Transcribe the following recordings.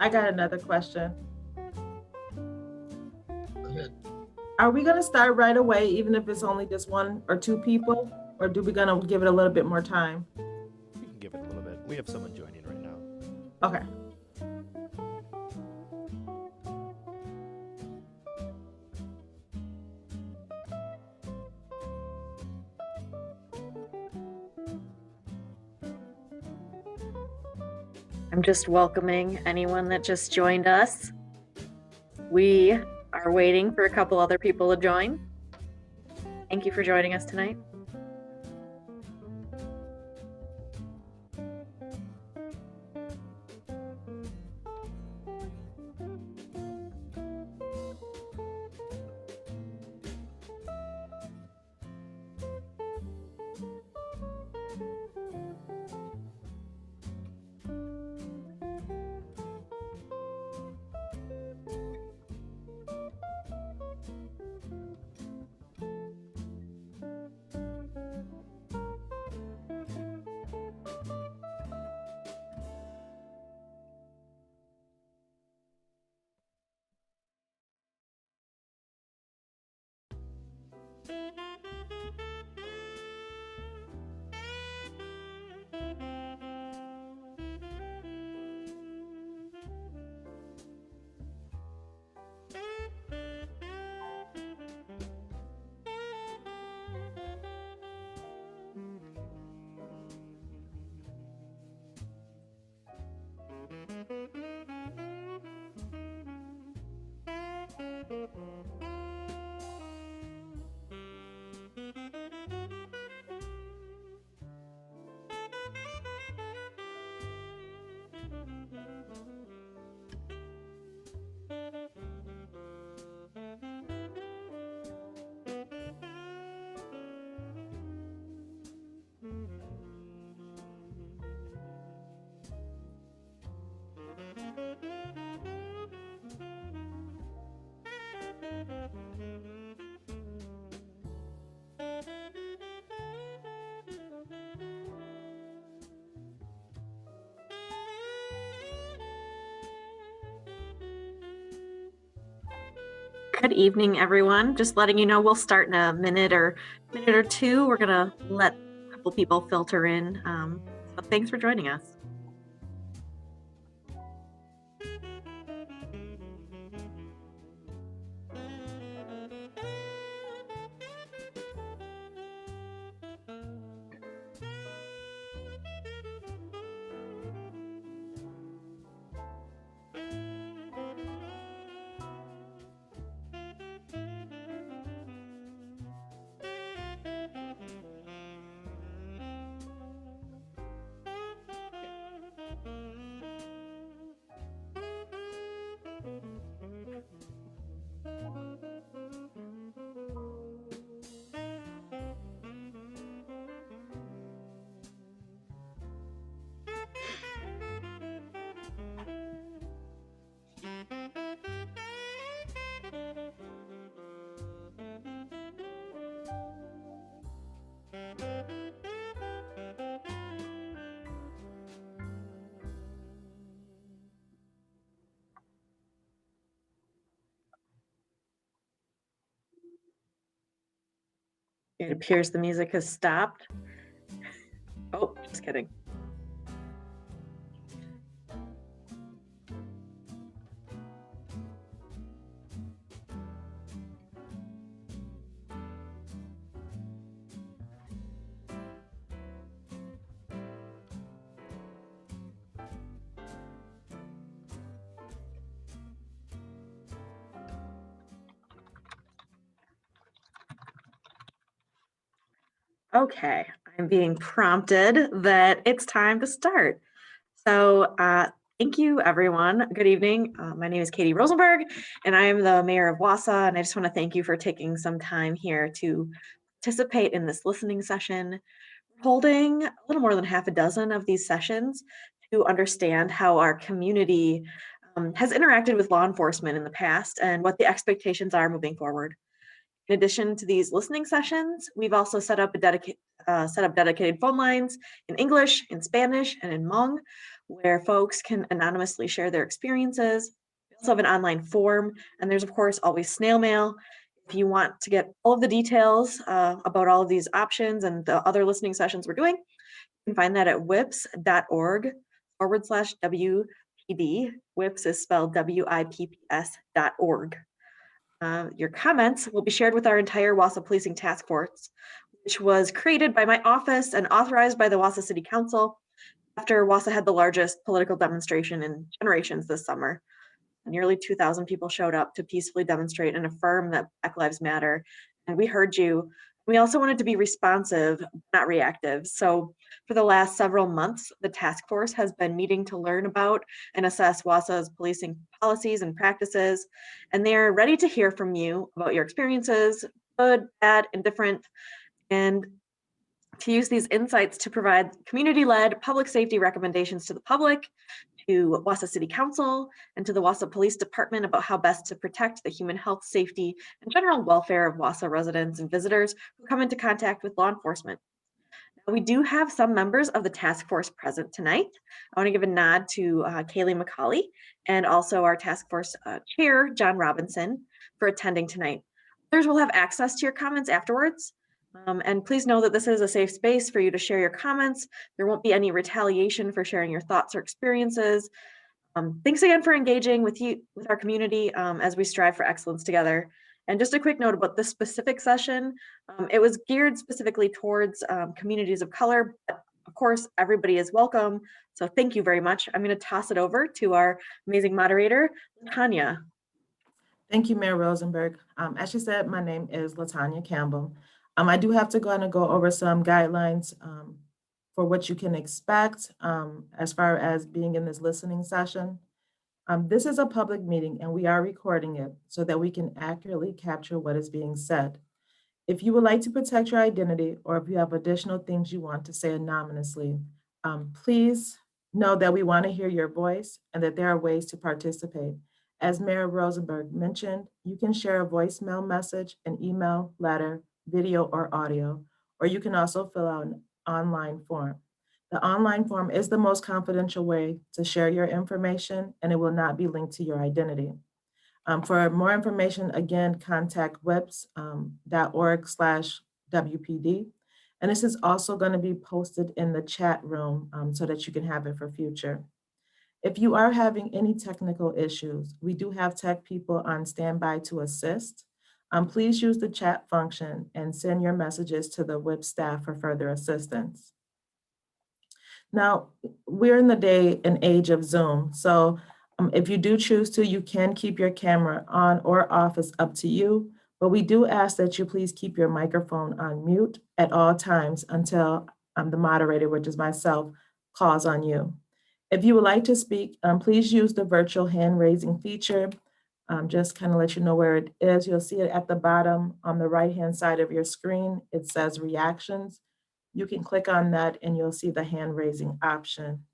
I got another question. Go ahead. Are we gonna start right away, even if it's only just one or two people, or do we gonna give it a little bit more time? We can give it a little bit. We have someone joining right now. Okay. I'm just welcoming anyone that just joined us. We are waiting for a couple other people to join. Thank you for joining us tonight. Good evening, everyone. Just letting you know we'll start in a minute or two. We're gonna let a couple people filter in. So thanks for joining us. It appears the music has stopped. Oh, just kidding. Okay, I'm being prompted that it's time to start. So thank you, everyone. Good evening. My name is Katie Rosenberg, and I am the mayor of Wausau, and I just want to thank you for taking some time here to participate in this listening session. We're holding a little more than half a dozen of these sessions to understand how our community has interacted with law enforcement in the past and what the expectations are moving forward. In addition to these listening sessions, we've also set up dedicated phone lines in English, in Spanish, and in Hmong, where folks can anonymously share their experiences. We also have an online form, and there's of course always snail mail. If you want to get all of the details about all of these options and the other listening sessions we're doing, you can find that at whips.org/WPD. WIPS is spelled WIPPS.org. Your comments will be shared with our entire Wausau Policing Task Force, which was created by my office and authorized by the Wausau City Council after Wausau had the largest political demonstration in generations this summer. Nearly 2,000 people showed up to peacefully demonstrate and affirm that Black Lives Matter. And we heard you. We also wanted to be responsive, not reactive. So for the last several months, the task force has been meeting to learn about and assess Wausau's policing policies and practices. And they are ready to hear from you about your experiences, good, bad, indifferent, and to use these insights to provide community-led public safety recommendations to the public, to Wausau City Council, and to the Wausau Police Department about how best to protect the human health, safety, and general welfare of Wausau residents and visitors who come into contact with law enforcement. Now, we do have some members of the task force present tonight. I want to give a nod to Kaylee McCauley and also our task force chair, John Robinson, for attending tonight. Others will have access to your comments afterwards. And please know that this is a safe space for you to share your comments. There won't be any retaliation for sharing your thoughts or experiences. Thanks again for engaging with our community as we strive for excellence together. And just a quick note about this specific session, it was geared specifically towards communities of color, but of course, everybody is welcome. So thank you very much. I'm going to toss it over to our amazing moderator, Tanya. Thank you, Mayor Rosenberg. As she said, my name is LaTanya Campbell. I do have to go over some guidelines for what you can expect as far as being in this listening session. This is a public meeting and we are recording it so that we can accurately capture what is being said. If you would like to protect your identity or if you have additional things you want to say anonymously, please know that we want to hear your voice and that there are ways to participate. As Mayor Rosenberg mentioned, you can share a voicemail message, an email, letter, video, or audio, or you can also fill out an online form. The online form is the most confidential way to share your information and it will not be linked to your identity. For more information, again, contact whips.org/WPD. And this is also going to be posted in the chat room so that you can have it for future. If you are having any technical issues, we do have tech people on standby to assist. Please use the chat function and send your messages to the WIP staff for further assistance. Now, we're in the day and age of Zoom, so if you do choose to, you can keep your camera on or off, it's up to you, but we do ask that you please keep your microphone on mute at all times until the moderator, which is myself, calls on you. If you would like to speak, please use the virtual hand raising feature. Just kind of let you know where it is. You'll see it at the bottom on the right-hand side of your screen. It says reactions. You can click on that and you'll see the hand raising option.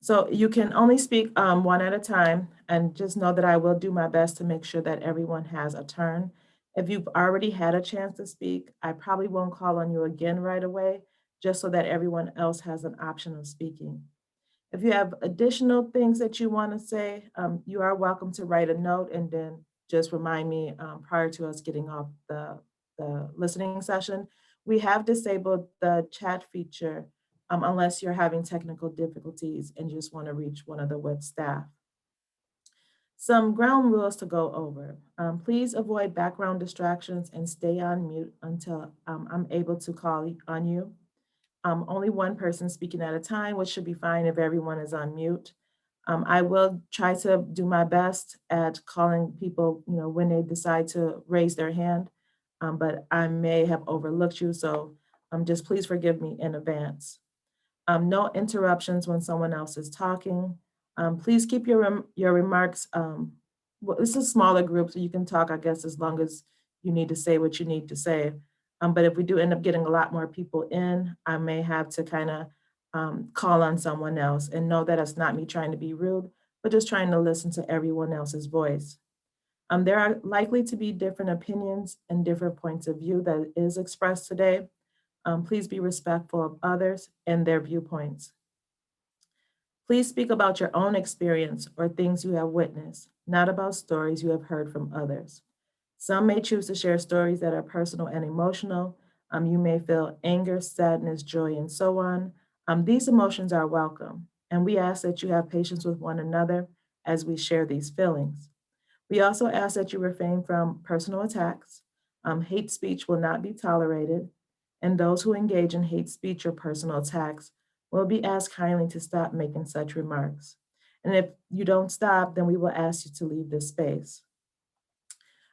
So you can only speak one at a time, and just know that I will do my best to make sure that everyone has a turn. If you've already had a chance to speak, I probably won't call on you again right away, just so that everyone else has an option of speaking. If you have additional things that you want to say, you are welcome to write a note and then just remind me prior to us getting off the listening session. We have disabled the chat feature unless you're having technical difficulties and just want to reach one of the web staff. Some ground rules to go over. Please avoid background distractions and stay on mute until I'm able to call on you. Only one person speaking at a time, which should be fine if everyone is on mute. I will try to do my best at calling people, when they decide to raise their hand, but I may have overlooked you, so just please forgive me in advance. No interruptions when someone else is talking. Please keep your remarks, well, it's a smaller group, so you can talk, I guess, as long as you need to say what you need to say. But if we do end up getting a lot more people in, I may have to kind of call on someone else, and know that it's not me trying to be rude, but just trying to listen to everyone else's voice. There are likely to be different opinions and different points of view that is expressed today. Please be respectful of others and their viewpoints. Please speak about your own experience or things you have witnessed, not about stories you have heard from others. Some may choose to share stories that are personal and emotional. You may feel anger, sadness, joy, and so on. These emotions are welcome, and we ask that you have patience with one another as we share these feelings. We also ask that you refrain from personal attacks. Hate speech will not be tolerated, and those who engage in hate speech or personal attacks will be asked kindly to stop making such remarks. And if you don't stop, then we will ask you to leave this space.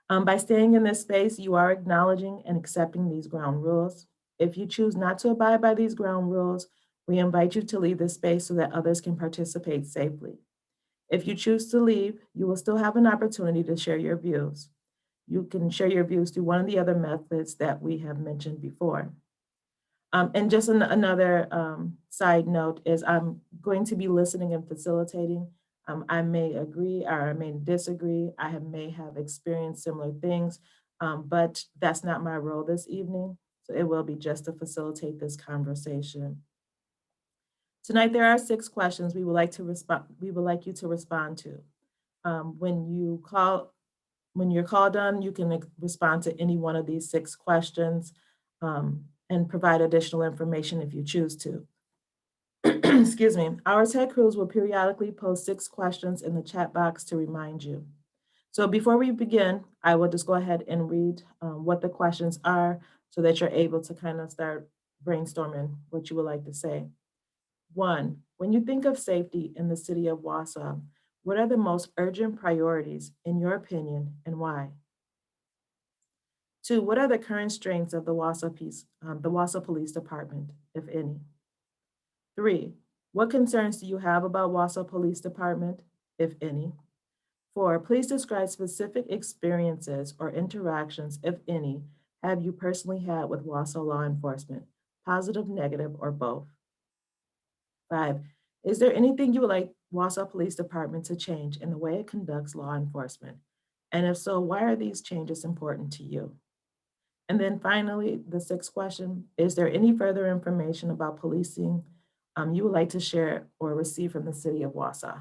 By staying in this space, you are acknowledging and accepting these ground rules. If you choose not to abide by these ground rules, we invite you to leave this space so that others can participate safely. If you choose to leave, you will still have an opportunity to share your views. You can share your views through one of the other methods that we have mentioned before. And just another side note is I'm going to be listening and facilitating. I may agree or I may disagree. May have experienced similar things, but that's not my role this evening. So it will be just to facilitate this conversation. Tonight, there are 6 questions we would like to respond. We would like you to respond to. When you're called on, you can respond to any one of these 6 questions and provide additional information if you choose to. Excuse me. Our tech crews will periodically post 6 questions in the chat box to remind you. So before we begin, I will just go ahead and read what the questions are so that you're able to kind of start brainstorming what you would like to say. 1, when you think of safety in the city of Wausau, what are the most urgent priorities in your opinion and why? 2, what are the current strengths of the Wausau Police Department, if any? 3, what concerns do you have about Wausau Police Department, if any? 4, please describe specific experiences or interactions, if any, have you personally had with Wausau law enforcement, positive, negative, or both? 5, is there anything you would like Wausau Police Department to change in the way it conducts law enforcement? And if so, why are these changes important to you? And then finally, the 6th question, is there any further information about policing you would like to share or receive from the city of Wausau?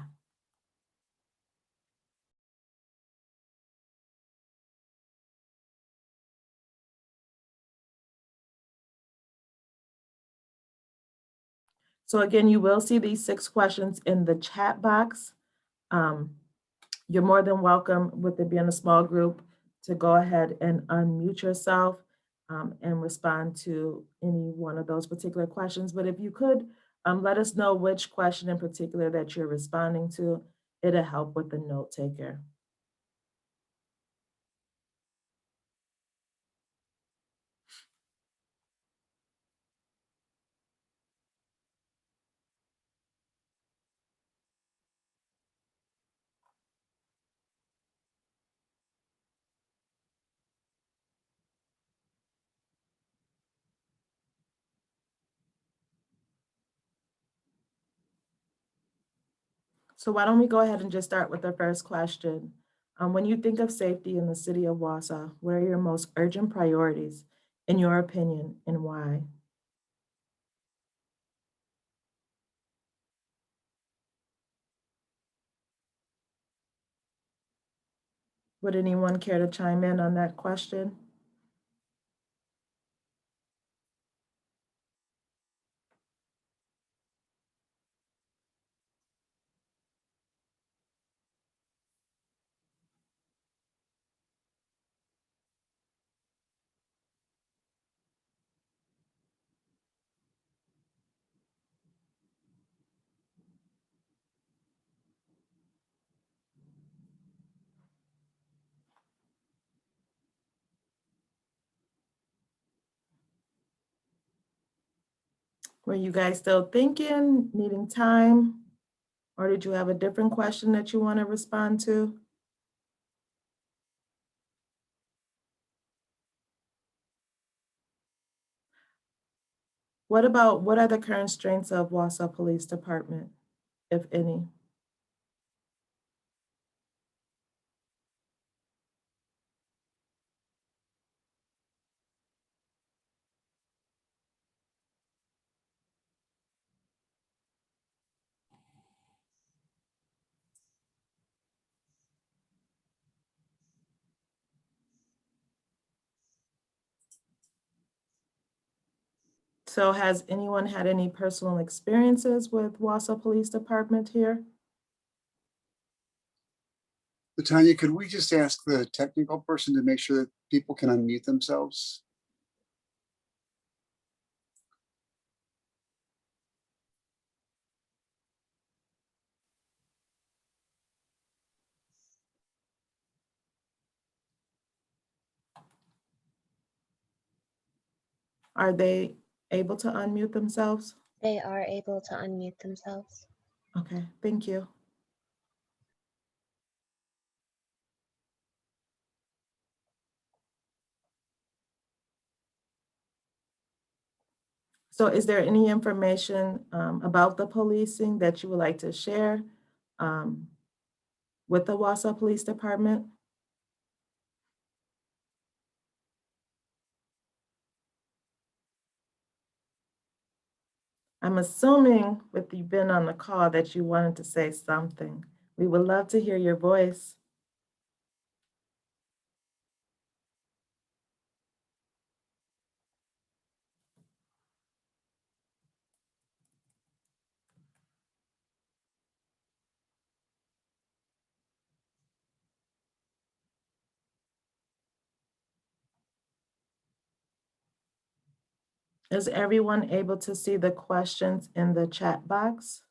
So again, you will see these 6 questions in the chat box. You're more than welcome, with it being a small group, to go ahead and unmute yourself and respond to any one of those particular questions. But if you could let us know which question in particular that you're responding to, it'll help with the note taker. So why don't we go ahead and just start with the first question. When you think of safety in the city of Wausau, what are your most urgent priorities, in your opinion, and why? Would anyone care to chime in on that question? Were you guys still thinking, needing time? Or did you have a different question that you want to respond to? What are the current strengths of Wausau Police Department, if any? So has anyone had any personal experiences with Wausau Police Department here? Tanya, could we just ask the technical person to make sure that people can unmute themselves? Are they able to unmute themselves? They are able to unmute themselves. Okay, thank you. So is there any information about the policing that you would like to share with the Wausau Police Department? I'm assuming with you being on the call that you wanted to say something. We would love to hear your voice. Is everyone able to see the questions in the chat box?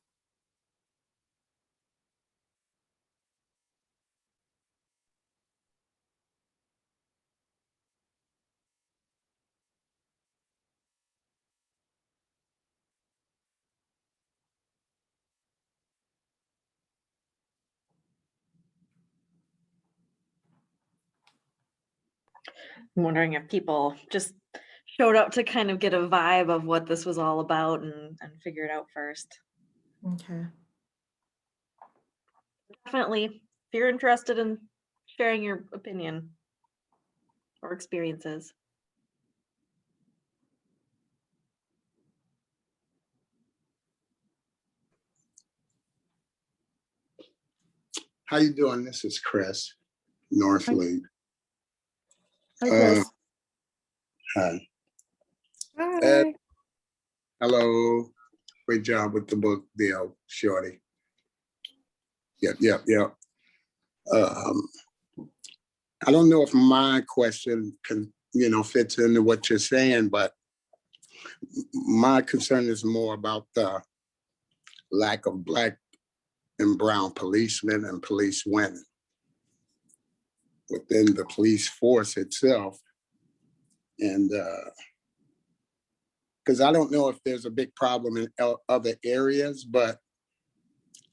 I'm wondering if people just showed up to kind of get a vibe of what this was all about and figure it out first. Okay. Definitely, if you're interested in sharing your opinion or experiences. How you doing? This is Chris, Northleaf. Hi, Chris. Hi. Hi. Hello. Great job with the book deal, Shorty. Yep. I don't know if my question can, fits into what you're saying, but my concern is more about the lack of Black and brown policemen and police women within the police force itself. And because I don't know if there's a big problem in other areas, but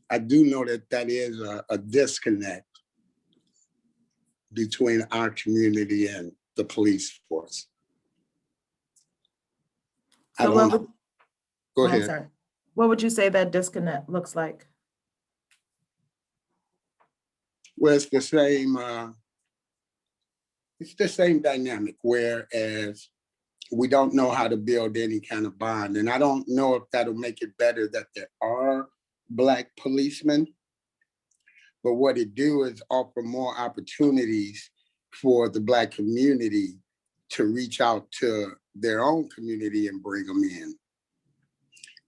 I do know that that is a disconnect between our community and the police force. So what would, Go I'm ahead. sorry. What would you say that disconnect looks like? Well, it's the same dynamic, whereas we don't know how to build any kind of bond. And I don't know if that'll make it better that there are Black policemen, but what it do is offer more opportunities for the Black community to reach out to their own community and bring them in.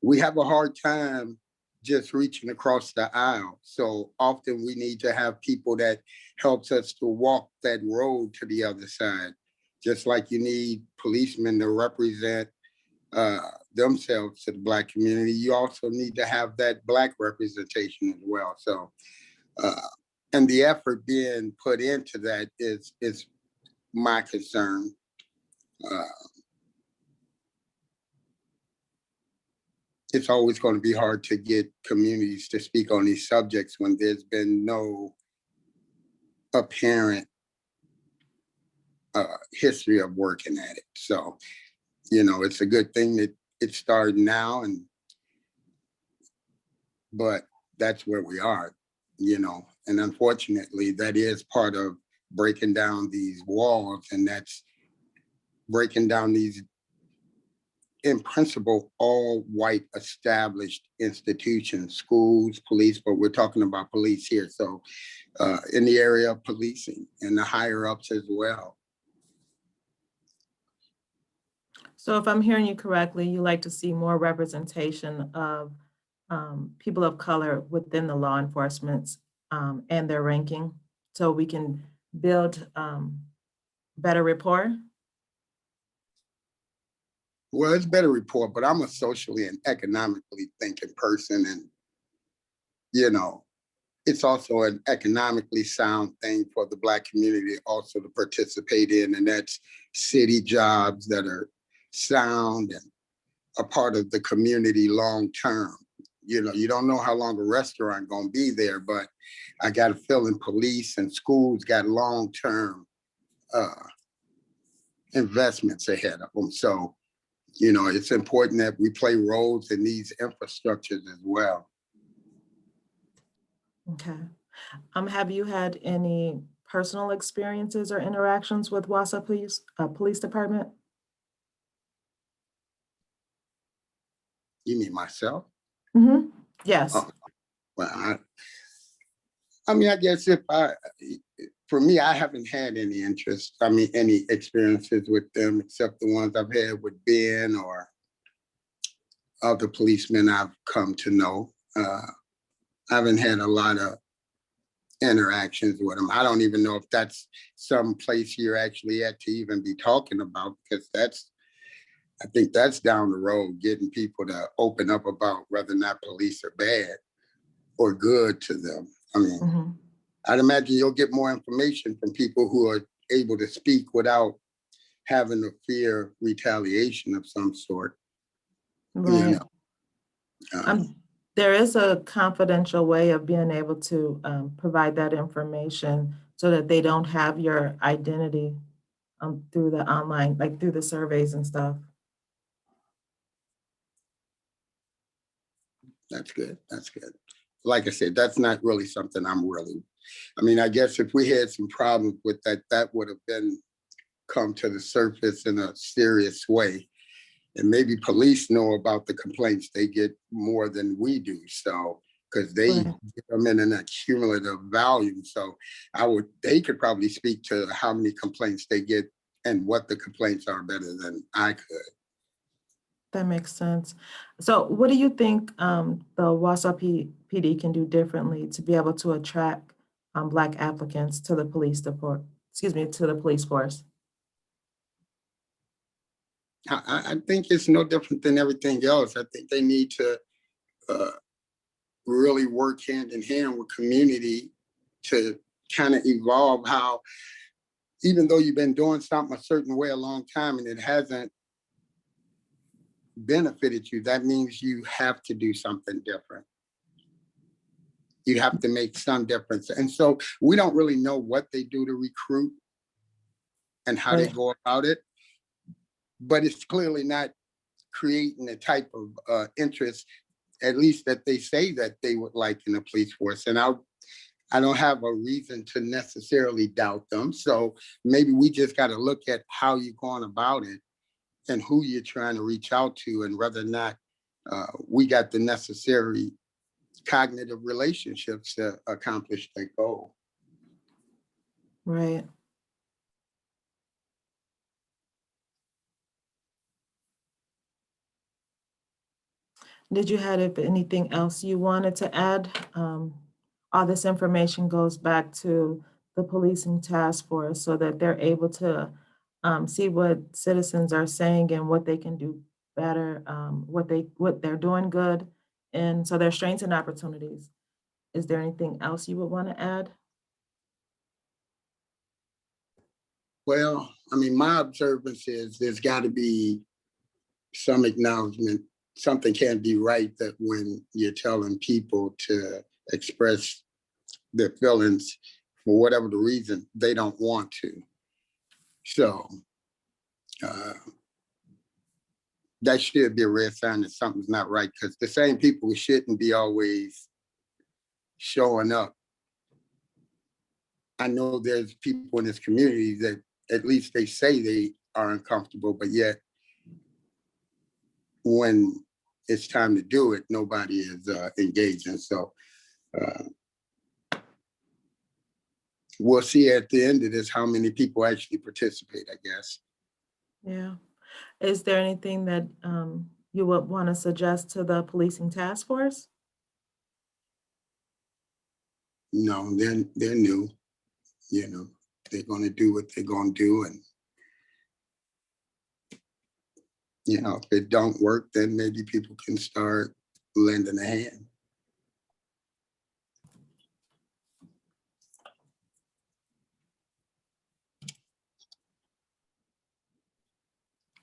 We have a hard time just reaching across the aisle. So often we need to have people that helps us to walk that road to the other side. Just like you need policemen to represent themselves to the Black community, you also need to have that Black representation as well. So, and the effort being put into that is my concern. It's always going to be hard to get communities to speak on these subjects when there's been no apparent history of working at it. So, it's a good thing that it started now, but that's where we are, and unfortunately that is part of breaking down these walls, and that's breaking down these, in principle, all white established institutions, schools, police, but we're talking about police here. So in the area of policing and the higher ups as well. So if I'm hearing you correctly, you like to see more representation of people of color within the law enforcement and their ranking, so we can build better rapport? Well, it's better report, but I'm a socially and economically thinking person. And, you know, it's also an economically sound thing for the Black community also to participate in. And that's city jobs that are sound and a part of the community long term. You know, you don't know how long a restaurant gonna be there, but I got a feeling police and schools got long term uh, investments ahead of them. So, you know, it's important that we play roles in these infrastructures as well. Okay. Have you had any personal experiences or interactions with Wausau Police Department? You mean myself? Mm-hmm. Yes. Oh, well, I mean, I guess for me, I haven't had any interest, I mean, any experiences with them except the ones I've had with Ben or other policemen I've come to know. I haven't had a lot of interactions with them. I don't even know if that's some place you're actually at to even be talking about, because I think that's down the road, getting people to open up about whether or not police are bad or good to them. I mean, Mhm. I'd imagine you'll get more information from people who are able to speak without having to fear retaliation of some sort. You Right. know, um, There is a confidential way of being able to provide that information so that they don't have your identity through the online, like through the surveys and stuff. that's good. That's good. Like I said, that's not really something I mean, I guess if we had some problems with that, that would have been come to the surface in a serious way. And maybe police know about the complaints they get more than we do. So, because they Right. get them in an accumulative volume. So they could probably speak to how many complaints they get and what the complaints are better than I could. That makes sense. So what do you think the Wausau PD can do differently to be able to attract Black applicants to the to the police force? I think it's no different than everything else. I think they need to uh, really work hand in hand with community to kind of evolve how, even though you've been doing something a certain way a long time and it hasn't benefited you, that means you have to do something different. You have to make some difference. And so we don't really know what they do to recruit and how they Right. go about it, but it's clearly not creating the type of interest, at least that they say that they would like in the police force. And I don't have a reason to necessarily doubt them. So maybe we just got to look at how you're going about it and who you're trying to reach out to, and whether or not we got the necessary cognitive relationships to accomplish that goal. Right. Did you have anything else you wanted to add? All this information goes back to the policing task force so that they're able to see what citizens are saying and what they can do better, what they're doing good, and so their strengths and opportunities. Is there anything else you would want to add? Well, I mean, my observance is there's got to be some acknowledgement. Something can't be right that when you're telling people to express their feelings for whatever the reason, they don't want to. So uh, that should be a red sign that something's not right, because the same people shouldn't be always showing up. I know there's people in this community that at least they say they are uncomfortable, but yet when it's time to do it, nobody is engaging. So we'll see at the end of this how many people actually participate, I guess. Yeah. Is there anything that you would want to suggest to the policing task force? No, they're new, you know, they're gonna do what they're gonna do, and you know, if it don't work, then maybe people can start lending a hand.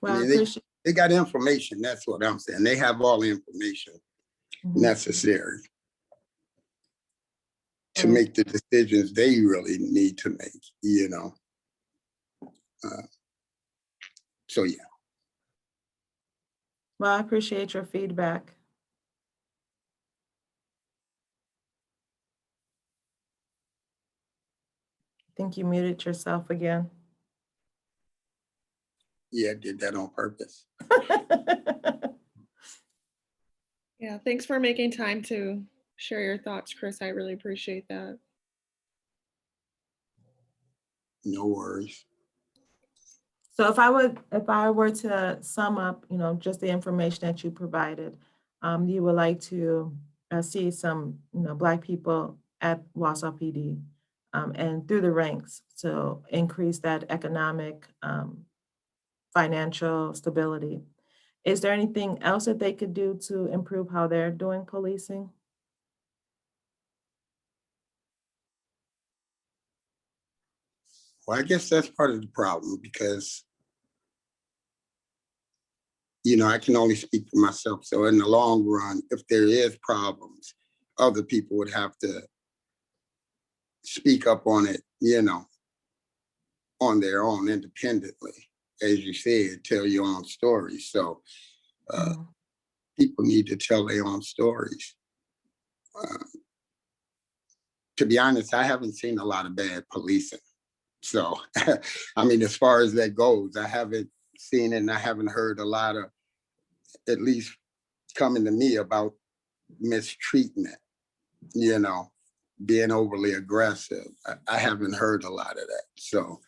I Well, I mean, appreciate. they got information, that's what I'm saying. They have all the information Mhm. necessary to Right. make the decisions they really need to make, you know. So yeah, Well, I appreciate your feedback. I think you muted yourself again. yeah, I did that on purpose. Yeah, thanks for making time to share your thoughts, Chris. I really appreciate that. No worries. So if I were to sum up, just the information that you provided, you would like to see some, Black people at Wausau PD, and through the ranks to increase that economic, financial stability. Is there anything else that they could do to improve how they're doing policing? Well, I guess that's part of the problem because, you know, I can only speak for myself. So in the long run, if there is problems, other people would have to speak up on it, you know, on their own independently. As you said, tell your own stories. So Mhm. people need to tell their own stories. Uh, to be honest, I haven't seen a lot of bad policing. So, I mean, as far as that goes, I haven't seen it and I haven't heard a lot of, at least coming to me about mistreatment, you know, being overly aggressive. I haven't heard a lot of that. So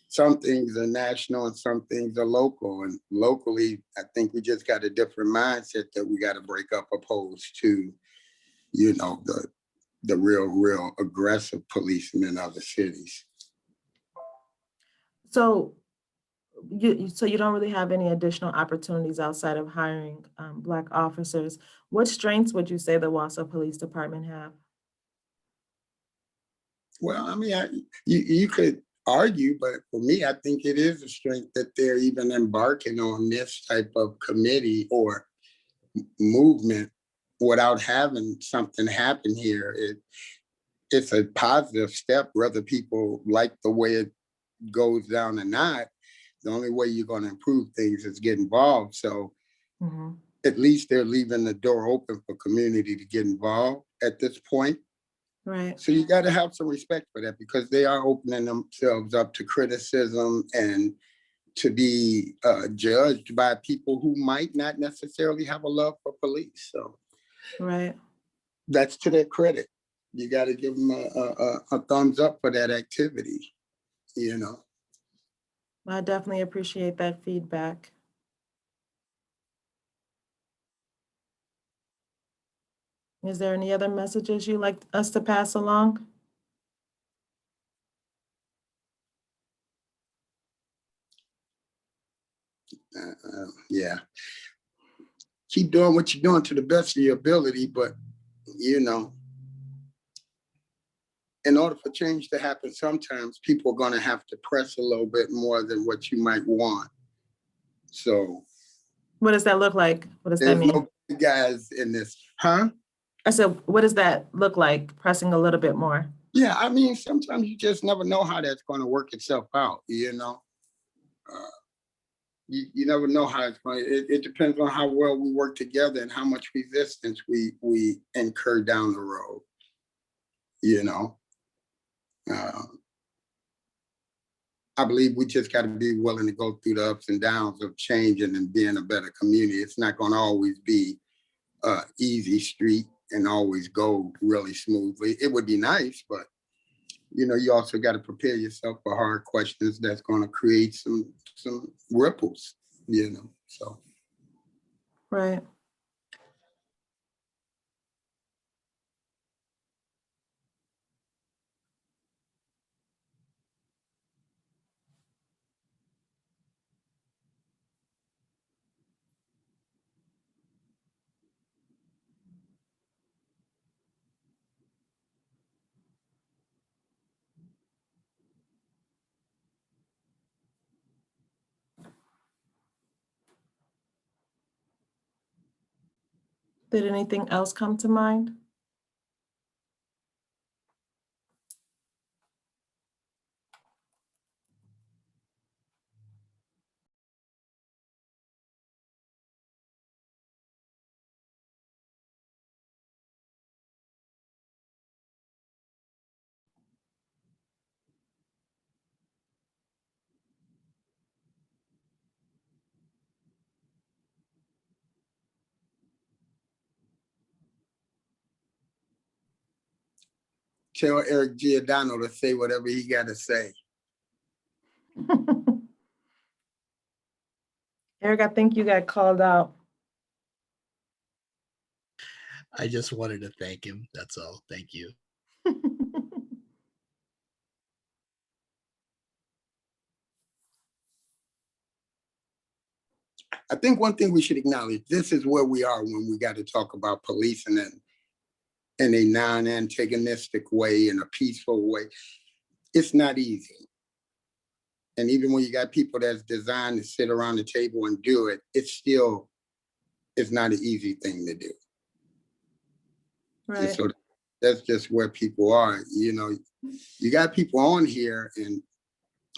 some things are national and some things are local. And locally, I think we just got a different mindset that we got to break up opposed to, you know, the real aggressive policemen in other cities. So so you don't really have any additional opportunities outside of hiring Black officers. What strengths would you say the Wausau Police Department have? Well, I mean, you could argue, but for me, I think it is a strength that they're even embarking on this type of committee or movement without having something happen here. It's a positive step, whether people like the way it goes down or not. The only way you're going to improve things is get involved. So Mhm. at least they're leaving the door open for community to get involved at this point. Right. So you got to have some respect for that because they are opening themselves up to criticism and to be judged by people who might not necessarily have a love for police. So Right. that's to their credit. You got to give them a thumbs up for that activity, you know. I definitely appreciate that feedback. Is there any other messages you'd like us to pass along? Yeah. Keep doing what you're doing to the best of your ability, but, you know, in order for change to happen, sometimes people are going to have to press a little bit more than what you might want. So What does that look like? What does that there's mean? no big guys in this, huh? I said, what does that look like? Pressing a little bit more. Yeah, I mean, sometimes you just never know how that's going to work itself out, you know? Uh, you never know how it's going. It depends on how well we work together and how much resistance we incur down the road, you know? Uh, I believe we just got to be willing to go through the ups and downs of changing and being a better community. It's not going to always be easy street and always go really smoothly. It would be nice, but you know, you also got to prepare yourself for hard questions that's going to create some ripples. so. Right. Did anything else come to mind? Tell Eric Giordano to say whatever he got to say. Eric, I think you got called out. I just wanted to thank him. That's all. Thank you. I think one thing we should acknowledge, this is where we are when we got to talk about policing in a non-antagonistic way, in a peaceful way. It's not easy. And even when you got people that's designed to sit around the table and do it, it's not an easy thing to do. And Right. so that's just where people are. You got people on here and,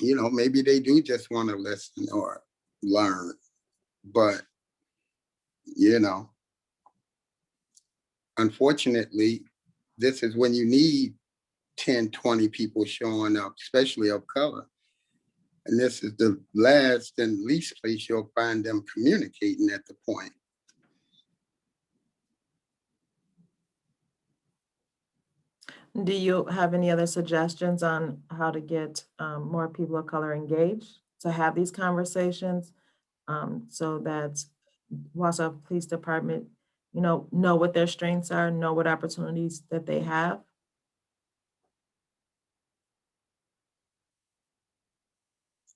maybe they do just want to listen or learn. But, unfortunately, this is when you need 10, 20 people showing up, especially of color. And this is the last and least place you'll find them communicating at the point. Do you have any other suggestions on how to get more people of color engaged to have these conversations so that Wausau Police Department, know what their strengths are, know what opportunities that they have?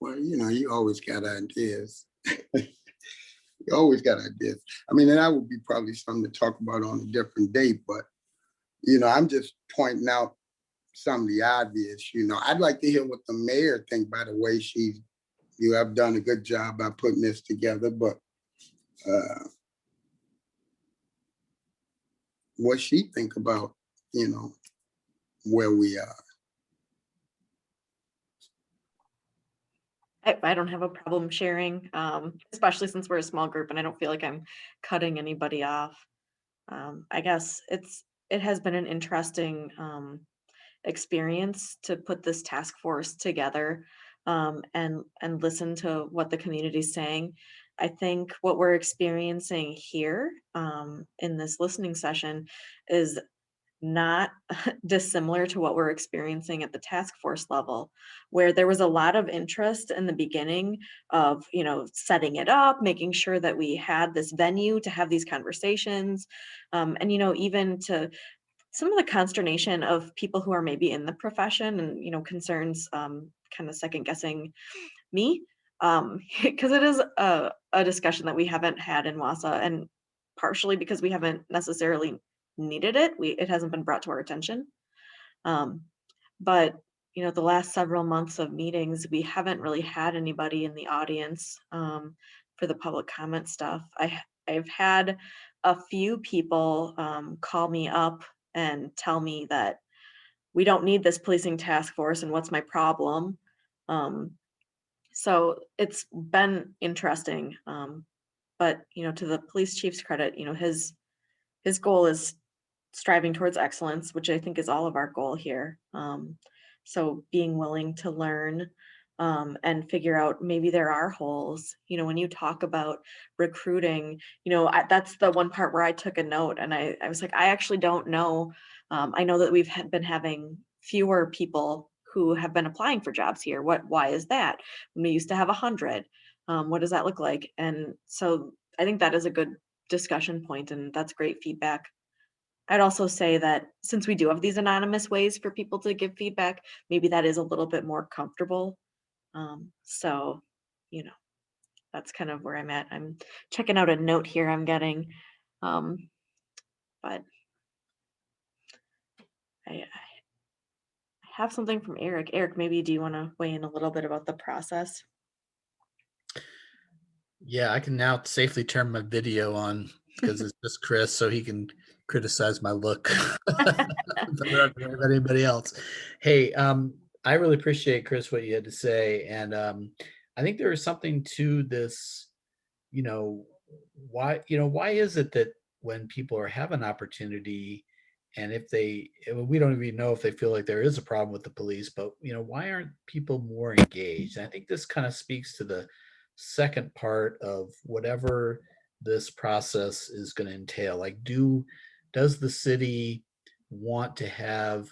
Well, you always got ideas. You always got ideas. I mean, and that would be probably something to talk about on a different day, but, I'm just pointing out some of the obvious. I'd like to hear what the mayor think, by the way. You have done a good job by putting this together, but what she think about, where we are. I don't have a problem sharing, especially since we're a small group and I don't feel like I'm cutting anybody off. I guess it has been an interesting experience to put this task force together and listen to what the community's saying. I think what we're experiencing here in this listening session is not dissimilar to what we're experiencing at the task force level, where there was a lot of interest in the beginning of, setting it up, making sure that we had this venue to have these conversations. And, even to some of the consternation of people who are maybe in the profession and, concerns kind of second guessing me. Because it is a discussion that we haven't had in Wausau, and partially because we haven't necessarily needed it. It hasn't been brought to our attention. But the last several months of meetings, we haven't really had anybody in the audience for the public comment stuff. I've had a few people call me up and tell me that we don't need this policing task force and what's my problem. So it's been interesting. But to the police chief's credit, his goal is striving towards excellence, which I think is all of our goal here. So being willing to learn and figure out maybe there are holes. When you talk about recruiting, that's the one part where I took a note and I was like, I actually don't know. I know that we've been having fewer people who have been applying for jobs here. Why is that? When we used to have 100. What does that look like? And so I think that is a good discussion point, and that's great feedback. I'd also say that since we do have these anonymous ways for people to give feedback, maybe that is a little bit more comfortable. So, you know, that's kind of where I'm at. I'm checking out a note here I'm getting. Um, but I have something from Eric. Eric, maybe do you want to weigh in a little bit about the process? Yeah, I can now safely turn my video on because it's just Chris, so he can criticize my look better than anybody else. Hey, I really appreciate, Chris, what you had to say, and I think there is something to this. You know, why is it that when people are have an opportunity, and if we don't even know if they feel like there is a problem with the police, but why aren't people more engaged? And I think this kind of speaks to the second part of whatever this process is going to entail. Like, does the city want to have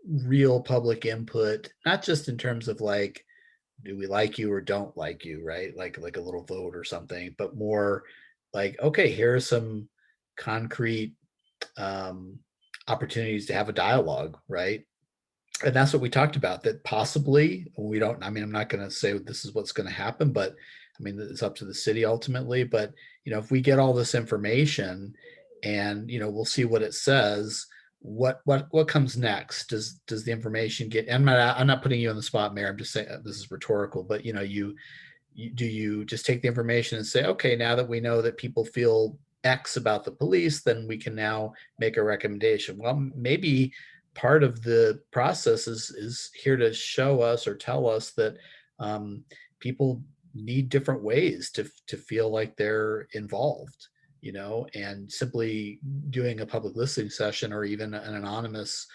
real public input, not just in terms of like, do we like you or don't like you, right? Like a little vote or something, but more like, okay, here are some concrete um, opportunities to have a dialogue, right? And that's what we talked about, that possibly we don't, I mean, I'm not going to say this is what's going to happen, but I mean, it's up to the city ultimately. But, if we get all this information and, we'll see what it says, what comes next? Does the information get, I'm not putting you on the spot, Mayor. I'm just saying this is rhetorical, but do you just take the information and say, okay, now that we know that people feel X about the police, then we can now make a recommendation? Well, maybe part of the process is here to show us or tell us that people need different ways to feel like they're involved, and simply doing a public listening session or even an anonymous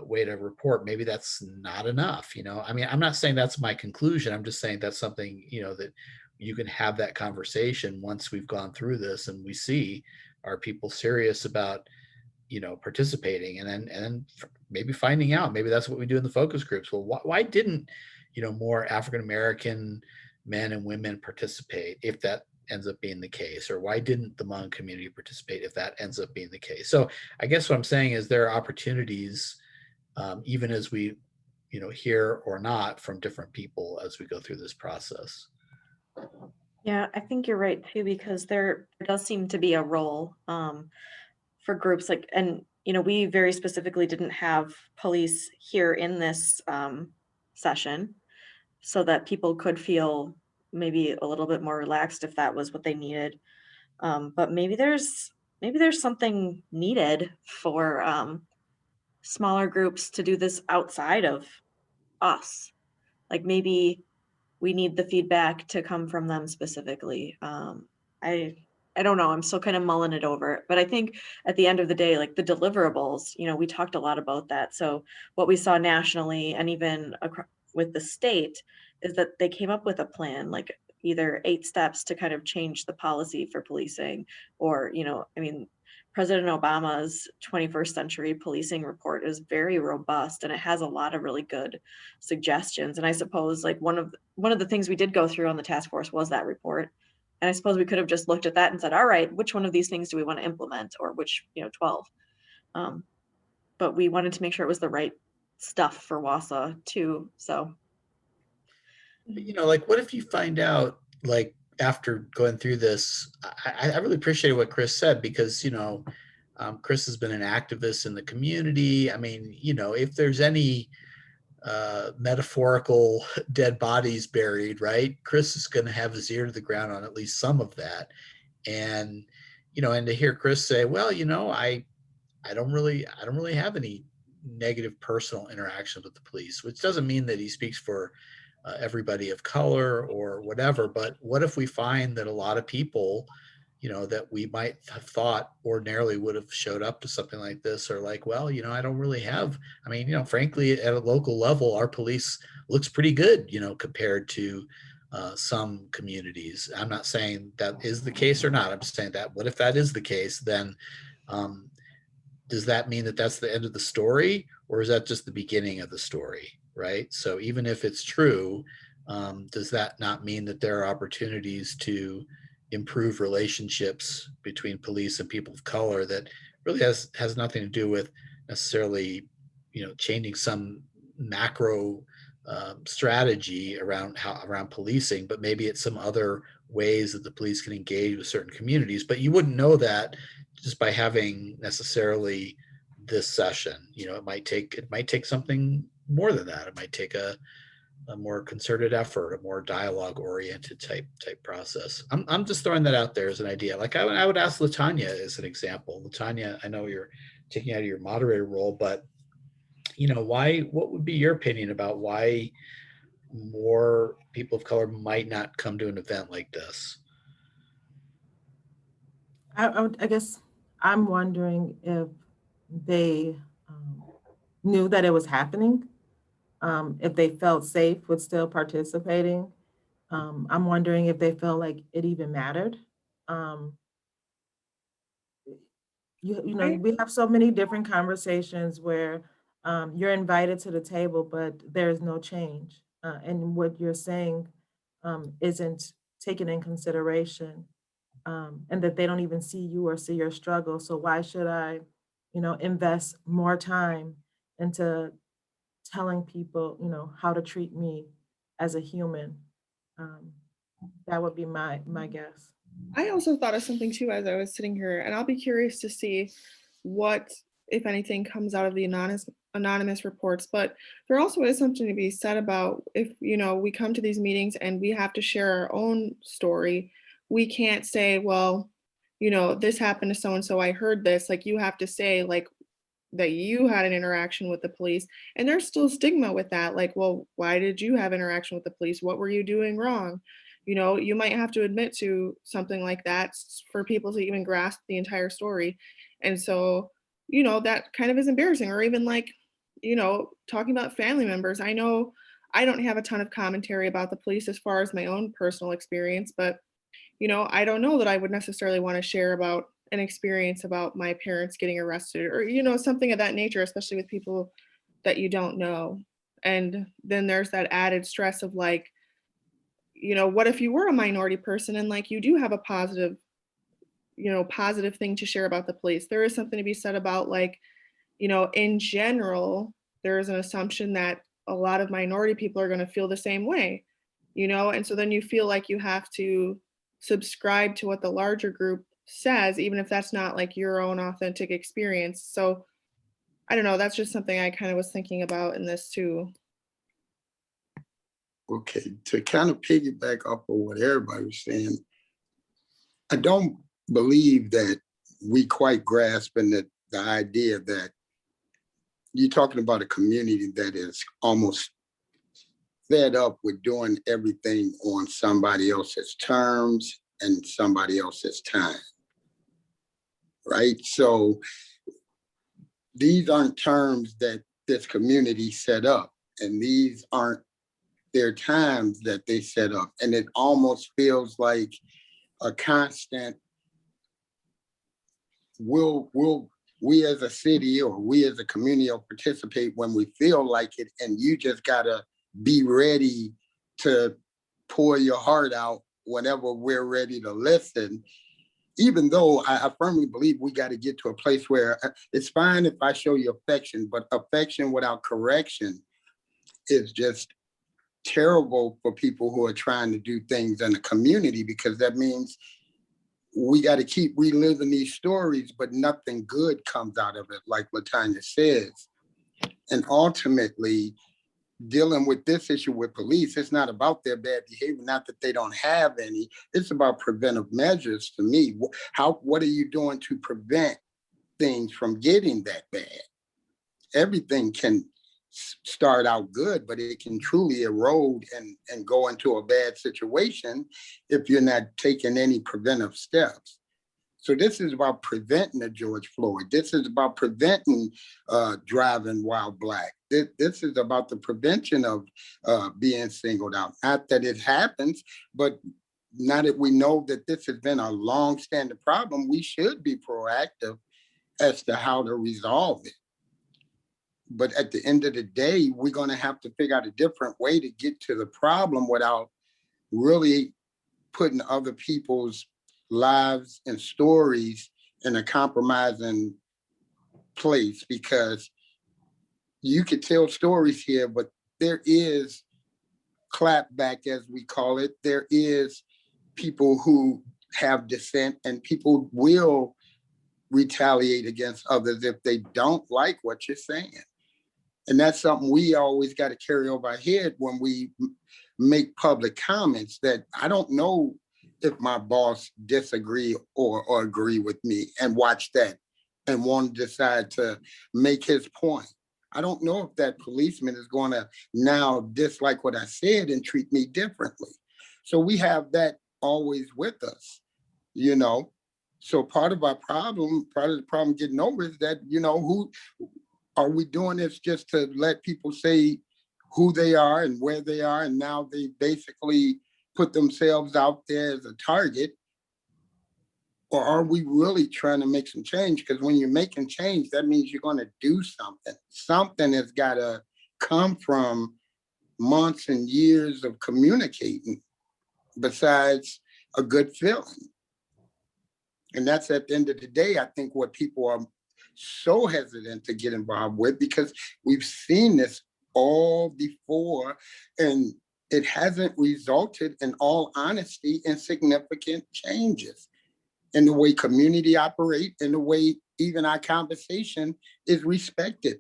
way to report, maybe that's not enough. I mean, I'm not saying that's my conclusion. I'm just saying that's something, that you can have that conversation once we've gone through this and we see, are people serious about participating, and then maybe finding out, maybe that's what we do in the focus groups. Well, why didn't more African American men and women participate, if that ends up being the case? Or why didn't the Hmong community participate, if that ends up being the case? So I guess what I'm saying is there are opportunities, even as we hear or not from different people as we go through this process. Yeah, I think you're right too, because there does seem to be a role for groups like, and we very specifically didn't have police here in this session, so that people could feel maybe a little bit more relaxed if that was what they needed. But maybe there's something needed for smaller groups to do this outside of us. Like maybe we need the feedback to come from them specifically. I I don't know. I'm still kind of mulling it over, but I think at the end of the day, like the deliverables, we talked a lot about that. So what we saw nationally and even with the state is that they came up with a plan, like either 8 steps to kind of change the policy for policing, or I mean, President Obama's 21st century policing report is very robust and it has a lot of really good suggestions. And I suppose like one of the things we did go through on the task force was that report. And I suppose we could have just looked at that and said, all right, which one of these things do we want to implement, or which 12. Um, but we wanted to make sure it was the right stuff for Wausau too. So Like, what if you find out, like, after going through this? I really appreciated what Chris said, because Chris has been an activist in the community. I mean, if there's any metaphorical dead bodies buried, right, Chris is going to have his ear to the ground on at least some of that. And and to hear Chris say, well, I don't really have any negative personal interactions with the police, which doesn't mean that he speaks for everybody of color or whatever. But what if we find that a lot of people, that we might have thought ordinarily would have showed up to something like this, or like, well, I don't really have, I mean, frankly, at a local level, our police looks pretty good, compared to some communities. I'm not saying that is the case or not. I'm just saying that what if that is the case, then um, does that mean that that's the end of the story, or is that just the beginning of the story? Right. So even if it's true, does that not mean that there are opportunities to improve relationships between police and people of color that really has nothing to do with necessarily, changing some macro strategy around policing, but maybe it's some other ways that the police can engage with certain communities. But you wouldn't know that just by having necessarily this session. It might take something more than that. It might take a more concerted effort, a more dialogue oriented type process. I'm just throwing that out there as an idea. Like I would ask Latanya as an example. Latanya, I know you're taking out of your moderator role, but what would be your opinion about why more people of color might not come to an event like this? I guess I'm wondering if they knew that it was happening, if they felt safe with still participating. I'm wondering if they felt like it even mattered. Um, I, we have so many different conversations where you're invited to the table, but there's no change. And what you're saying isn't taken in consideration, and that they don't even see you or see your struggle. So why should I, invest more time into telling people, how to treat me as a human? Um, that would be my guess. I also thought of something too as I was sitting here, and I'll be curious to see what, if anything, comes out of the anonymous reports. But there also is something to be said about if we come to these meetings and we have to share our own story. We can't say, well, this happened to so and so. I heard this. Like you have to say like that you had an interaction with the police, and there's still stigma with that. Like, well, why did you have interaction with the police? What were you doing wrong? You might have to admit to something like that for people to even grasp the entire story. And so, that kind of is embarrassing. Or even like, talking about family members. I know I don't have a ton of commentary about the police as far as my own personal experience, but I don't know that I would necessarily want to share about an experience about my parents getting arrested or, something of that nature, especially with people that you don't know. And then there's that added stress of like, what if you were a minority person and like you do have a positive thing to share about the police? There is something to be said about like, in general, there is an assumption that a lot of minority people are going to feel the same way, and so then you feel like you have to subscribe to what the larger group says, even if that's not like your own authentic experience. So I don't know, that's just something I kind of was thinking about in this too. Okay, to kind of piggyback off of what everybody was saying, I don't believe that we quite grasping the idea that you're talking about a community that is almost fed up with doing everything on somebody else's terms and somebody else's time, right? So these aren't terms that this community set up, and these aren't their times that they set up. And it almost feels like a constant, we as a city or we as a community will participate when we feel like it, and you just gotta be ready to pour your heart out whenever we're ready to listen. Even though I firmly believe we got to get to a place where it's fine if I show you affection, but affection without correction is just terrible for people who are trying to do things in a community, because that means we got to keep reliving these stories, but nothing good comes out of it, like Latanya says. And ultimately, dealing with this issue with police, it's not about their bad behavior, not that they don't have any. It's about preventive measures to me. What are you doing to prevent things from getting that bad? Everything can start out good, but it can truly erode and go into a bad situation if you're not taking any preventive steps. So this is about preventing a George Floyd. This is about preventing driving while Black. This is about the prevention of being singled out. Not that it happens, but now that we know that this has been a long-standing problem, we should be proactive as to how to resolve it. But at the end of the day, we're going to have to figure out a different way to get to the problem without really putting other people's lives and stories in a compromising place, because you could tell stories here, but there is clapback, as we call it. There is people who have dissent, and people will retaliate against others if they don't like what you're saying. And that's something we always got to carry over our head when we make public comments, that I don't know if my boss disagree or agree with me and watch that and want to decide to make his point. I don't know if that policeman is going to now dislike what I said and treat me differently. So we have that always with us, you know. So part of the problem getting over is that, you know, who are we doing this just to let people say who they are and where they are, and now they basically put themselves out there as a target? Or are we really trying to make some change? Because when you're making change, that means you're going to do something. Something has got to come from months and years of communicating besides a good feeling. And that's, at the end of the day, I think, what people are so hesitant to get involved with, because we've seen this all before, and it hasn't resulted, in all honesty, in significant changes in the way community operate, in the way even our conversation is respected.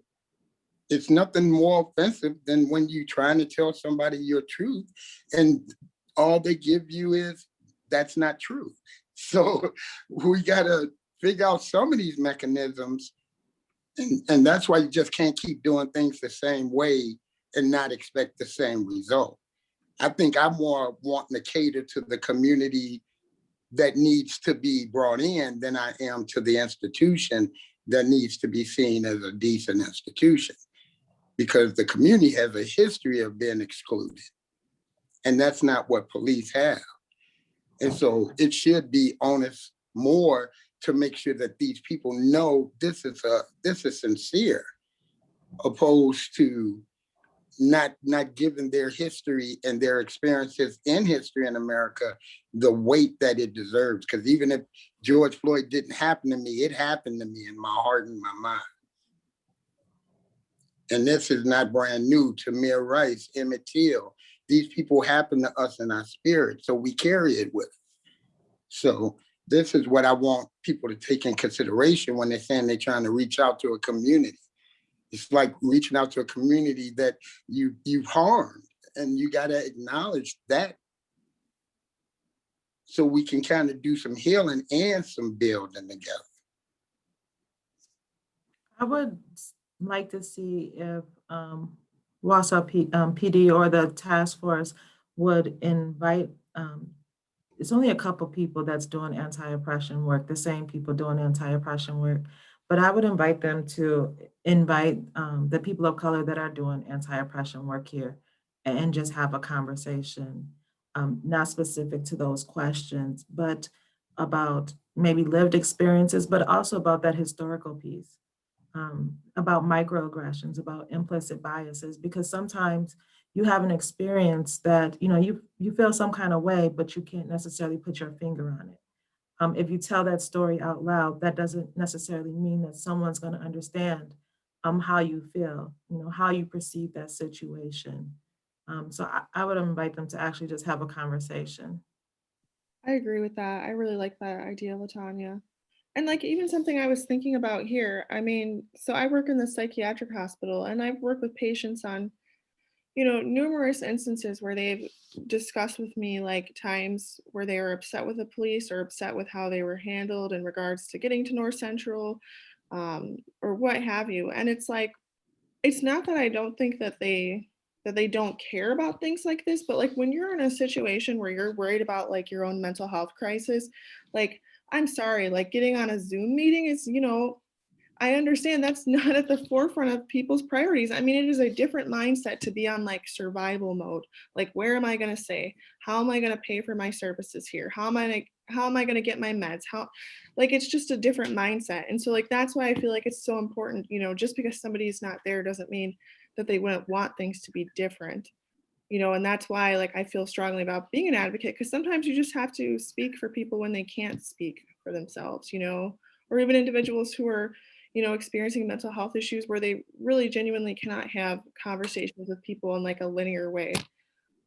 It's nothing more offensive than when you're trying to tell somebody your truth and all they give you is, that's not true. So we got to figure out some of these mechanisms. And that's why you just can't keep doing things the same way and not expect the same result. I think I'm more wanting to cater to the community that needs to be brought in than I am to the institution that needs to be seen as a decent institution, because the community has a history of being excluded. And that's not what police have. And so it should be honest more to make sure that these people know this is sincere, opposed to not giving their history and their experiences in history in America the weight that it deserves. Because even if George Floyd didn't happen to me, it happened to me in my heart and my mind. And this is not brand new. Tamir Rice, Emmett Till, these people happen to us in our spirit, so we carry it with us. So this is what I want people to take in consideration when they're saying they're trying to reach out to a community. It's like reaching out to a community that you've harmed, and you got to acknowledge that, so we can kind of do some healing and some building together. I would like to see if Wausau PD or the task force would invite, it's only a couple people that's doing anti-oppression work, the same people doing anti-oppression work, but I would invite them to invite the people of color that are doing anti-oppression work here, and just have a conversation, not specific to those questions, but about maybe lived experiences, but also about that historical piece, about microaggressions, about implicit biases, because sometimes you have an experience that, you know, you feel some kind of way, but you can't necessarily put your finger on it. If you tell that story out loud, that doesn't necessarily mean that someone's going to understand how you feel, you know, how you perceive that situation. So I would invite them to actually just have a conversation. I agree with that. I really like that idea, Latanya. And like even something I was thinking about here, I mean, so I work in the psychiatric hospital and I've worked with patients on, you know, numerous instances where they've discussed with me like times where they were upset with the police or upset with how they were handled in regards to getting to North Central, or what have you. And it's like, it's not that I don't think that they don't care about things like this, but like when you're in a situation where you're worried about like your own mental health crisis, like I'm sorry, like getting on a Zoom meeting is, you know, I understand that's not at the forefront of people's priorities. I mean, it is a different mindset to be on like survival mode. Like, where am I going to stay? How am I going to pay for my services here? How am I going to get my meds? How, like, it's just a different mindset. And so like, that's why I feel like it's so important, you know, just because somebody's not there doesn't mean that they wouldn't want things to be different, you know, and that's why like I feel strongly about being an advocate, because sometimes you just have to speak for people when they can't speak for themselves, you know, or even individuals who are, you know, experiencing mental health issues where they really genuinely cannot have conversations with people in like a linear way.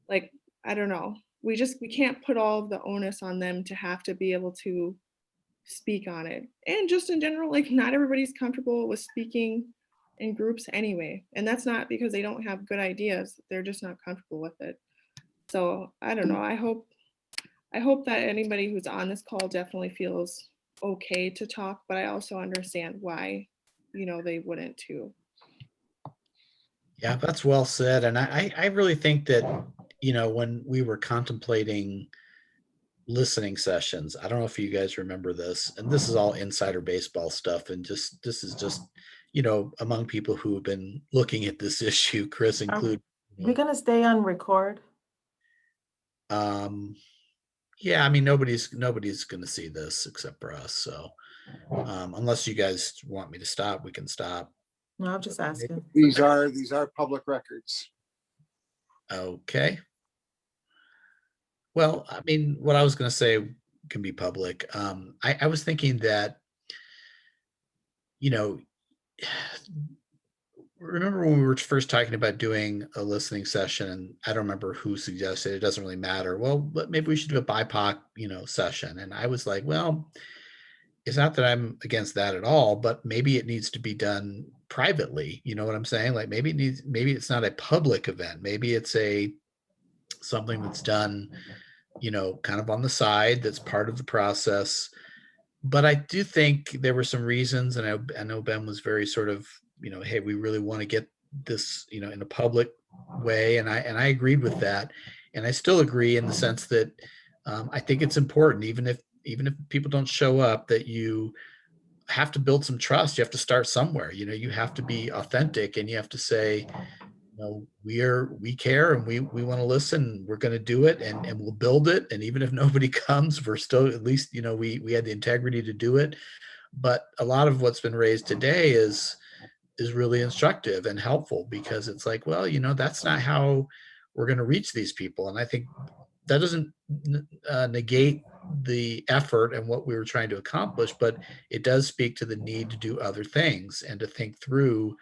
Like, I don't know, we can't put all of the onus on them to have to be able to speak on it. And just in general, like, not everybody's comfortable with speaking in groups anyway, and that's not because they don't have good ideas, they're just not comfortable with it. So I don't know, I hope that anybody who's on this call definitely feels okay to talk, but I also understand why, you know, they wouldn't too. Yeah, that's well said. And I really think that, you know, when we were contemplating listening sessions, I don't know if you guys remember this, and this is all insider baseball stuff, and just this is just, you know, among people who have been looking at this issue, Chris Are included. we gonna stay on record? Um, yeah, I mean, nobody's going to see this except for us. So unless you guys want me to stop, we can stop. No, I'm just asking. These are public records. Okay. Well, I mean, what I was going to say can be public. I was thinking that, you know, remember when we were first talking about doing a listening session, and I don't remember who suggested it, doesn't really matter. Well, but maybe we should do a BIPOC, you know, session. And I was like, well, it's not that I'm against that at all, but maybe it needs to be done privately. You know what I'm saying? Like maybe it's not a public event. Maybe it's something that's done, you know, kind of on the side, that's part of the process. But I do think there were some reasons, and I know Ben was very sort of, you know, hey, we really want to get this, you know, in a public way, and I agreed with that, and I still agree in the sense that I think it's important, even if people don't show up, that you have to build some trust. You have to start somewhere. You know, you have to be authentic, and you have to say, you know, we care, and we want to listen. We're going to do it, and we'll build it. And even if nobody comes, we're still, at least, you know, we had the integrity to do it. But a lot of what's been raised today is really instructive and helpful, because it's like, well, you know, that's not how we're going to reach these people. And I think that doesn't negate the effort and what we were trying to accomplish, but it does speak to the need to do other things and to think through,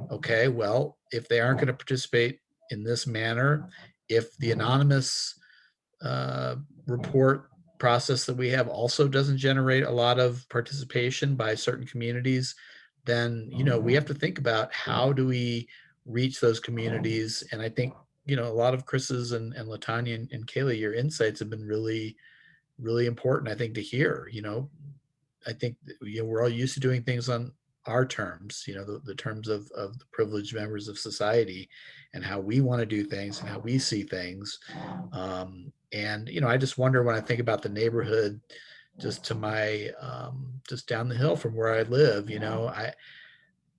okay, well, if they aren't going to participate in this manner, if the anonymous report process that we have also doesn't generate a lot of participation by certain communities, then, you know, we have to think about how do we reach those communities. And I think, you know, a lot of Chris's and Latanya and Kaylee, your insights have been really, really important, I think, to hear. You know, I think, you know, we're all used to doing things on our terms, you know, the terms of the privileged members of society, and how we want to do things and how we see things. And, you know, I just wonder, when I think about the neighborhood just to my, just down the hill from where I live, you know,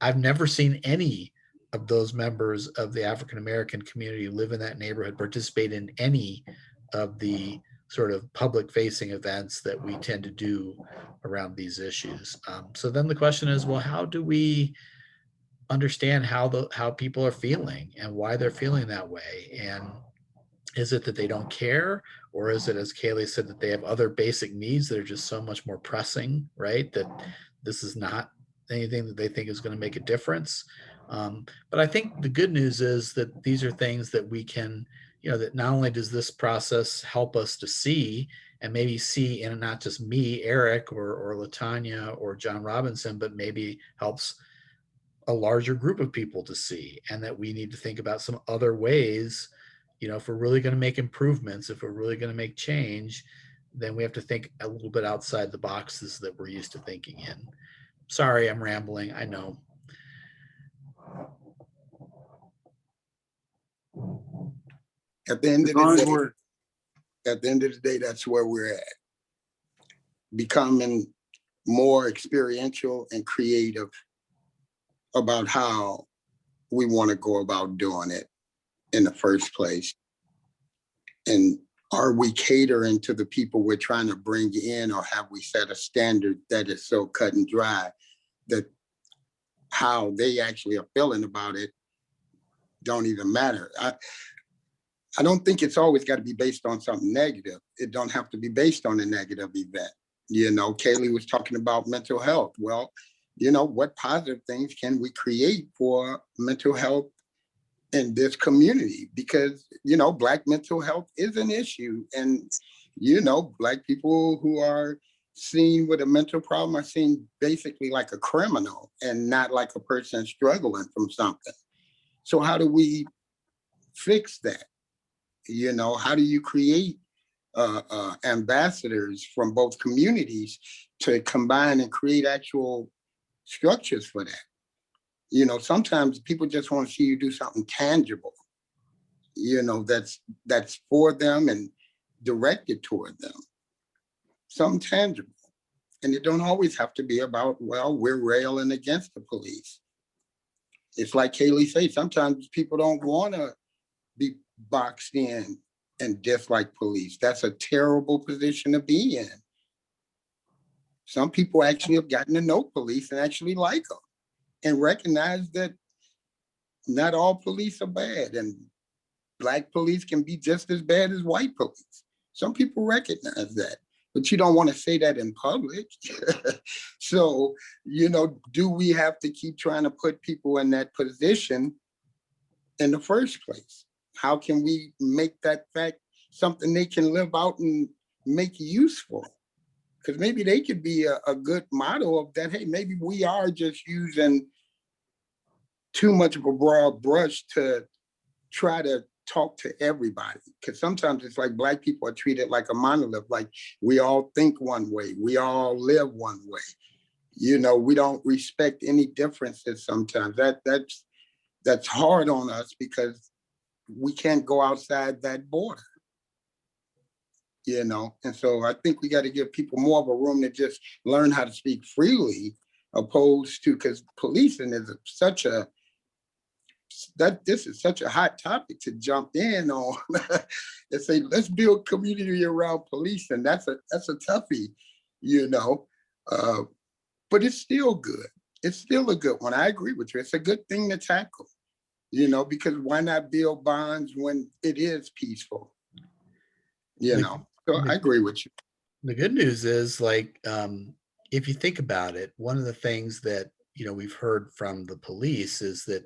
I've never seen any of those members of the African American community who live in that neighborhood participate in any of the sort of public facing events that we tend to do around these issues. So then the question is, well, how do we understand how people are feeling and why they're feeling that way? And is it that they don't care, or is it, as Kaylee said, that they have other basic needs that are just so much more pressing, right? That this is not anything that they think is going to make a difference. But I think the good news is that these are things that we can, you know, that not only does this process help us to see, and maybe see in not just me, Eric, or Latanya or John Robinson, but maybe helps a larger group of people to see, and that we need to think about some other ways. You know, if we're really going to make improvements, if we're really going to make change, then we have to think a little bit outside the boxes that we're used to thinking in. Sorry, I'm rambling, I know. At the end of the day, that's where we're at. Becoming more experiential and creative about how we want to go about doing it in the first place. And are we catering to the people we're trying to bring in, or have we set a standard that is so cut and dry that how they actually are feeling about it don't even matter? I don't think it's always got to be based on something negative. It don't have to be based on a negative event. You know, Kaylee was talking about mental health. Well, you know, what positive things can we create for mental health in this community? Because, you know, Black mental health is an issue. And, you know, Black people who are seen with a mental problem are seen basically like a criminal and not like a person struggling from something. So how do we fix that? You know, how do you create ambassadors from both communities to combine and create actual structures for that? You know, sometimes people just want to see you do something tangible, you know, that's for them and directed toward them, something tangible. And it don't always have to be about, well, we're railing against the police. It's like Kaylee said, sometimes people don't want to be boxed in and dislike police. That's a terrible position to be in. Some people actually have gotten to know police and actually like them and recognize that not all police are bad, and Black police can be just as bad as white police. Some people recognize that, but you don't want to say that in public. So, you know, do we have to keep trying to put people in that position in the first place? How can we make that fact something they can live out and make useful? Because maybe they could be a good model of that. Hey, maybe we are just using too much of a broad brush to try to talk to everybody. Because sometimes it's like Black people are treated like a monolith, like we all think one way, we all live one way. You know, we don't respect any differences sometimes. That's hard on us because we can't go outside that border. You know, and so I think we got to give people more of a room to just learn how to speak freely, opposed to, because policing is this is such a hot topic to jump in on and say, let's build community around policing. That's a toughie, you know, but it's still good. It's still a good one. I agree with you. It's a good thing to tackle, you know, because why not build bonds when it is peaceful, you know? So I agree with you. The good news is, like, if you think about it, one of the things that, you know, we've heard from the police is that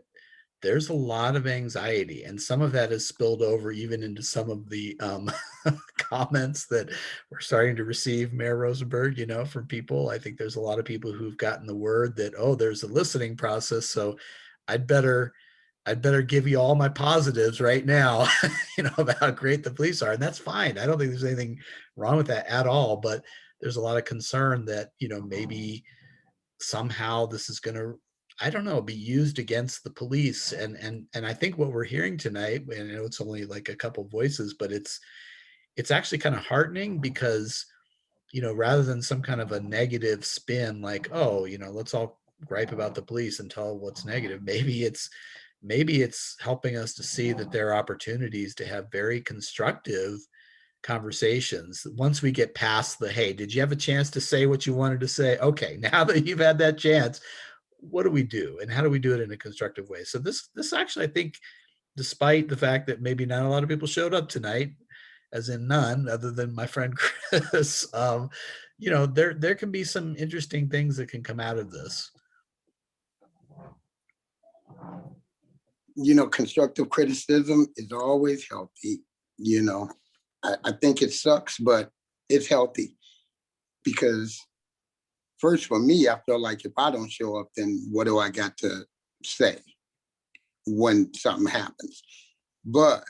there's a lot of anxiety, and some of that has spilled over even into some of the comments that we're starting to receive, Mayor Rosenberg, you know, from people. I think there's a lot of people who've gotten the word that, oh, there's a listening process, so I'd better give you all my positives right now, you know, about how great the police are. And that's fine. I don't think there's anything wrong with that at all. But there's a lot of concern that, you know, maybe somehow this is going to, I don't know, be used against the police. And I think what we're hearing tonight, and I know it's only like a couple voices, but it's actually kind of heartening because, you know, rather than some kind of a negative spin, like, oh, you know, let's all gripe about the police and tell what's negative. Maybe it's helping us to see that there are opportunities to have very constructive conversations once we get past the, hey, did you have a chance to say what you wanted to say? Okay, now that you've had that chance, what do we do and how do we do it in a constructive way? So this actually, I think, despite the fact that maybe not a lot of people showed up tonight, as in none other than my friend Chris, you know, there can be some interesting things that can come out of this. You know, constructive criticism is always healthy. You know, I think it sucks, but it's healthy because first for me, I feel like if I don't show up, then what do I got to say when something happens? But,